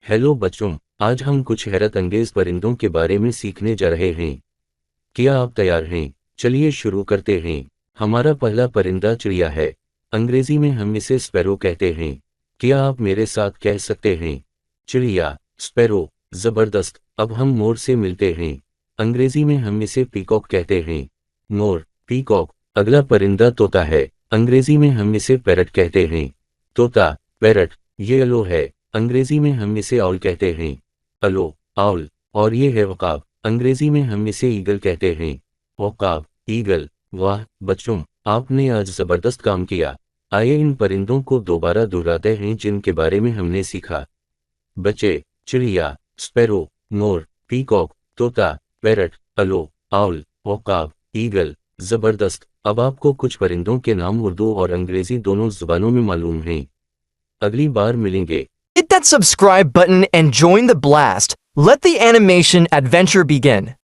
Hello बच्चों, आज हम कुछ हैरत अंगेज परिंदों के बारे में सीखने जा रहे हैं। क्या आप तैयार हैं? चलिए शुरू करते हैं। हमारा पहला परिंदा चिड़िया है। अंग्रेजी में हम इसे स्पैरो कहते हैं। क्या आप मेरे साथ कह सकते हैं? चिड़िया, स्पैरो। जबरदस्त। अब हम मोर से मिलते हैं। अंग्रेजी में हम इसे पीकॉक कहते हैं। मोर, पीकॉक। अगला परिंदा तोता है। अंग्रेजी में हम इसे पैरट कहते हैं। तोता, पैरट। ये येलो है। अंग्रेजी में हम इसे ऑल कहते हैं। अलो, आउल। और ये है वकाब। अंग्रेजी में हम इसे ईगल कहते हैं। वकाब, ईगल। वाह बच्चों, आपने आज जबरदस्त काम किया। आइए इन परिंदों को दोबारा दोहराते हैं जिनके बारे में हमने सीखा। बच्चे, चिड़िया, स्पैरो, मोर, पीकॉक, तोता, पैरट, अलो, आउल, वकाब, ईगल। जबरदस्त। अब आपको कुछ परिंदों के नाम उर्दू और अंग्रेजी दोनों जुबानों में मालूम हैं। अगली बार मिलेंगे। Hit that subscribe button and join the blast. Let the animation adventure begin.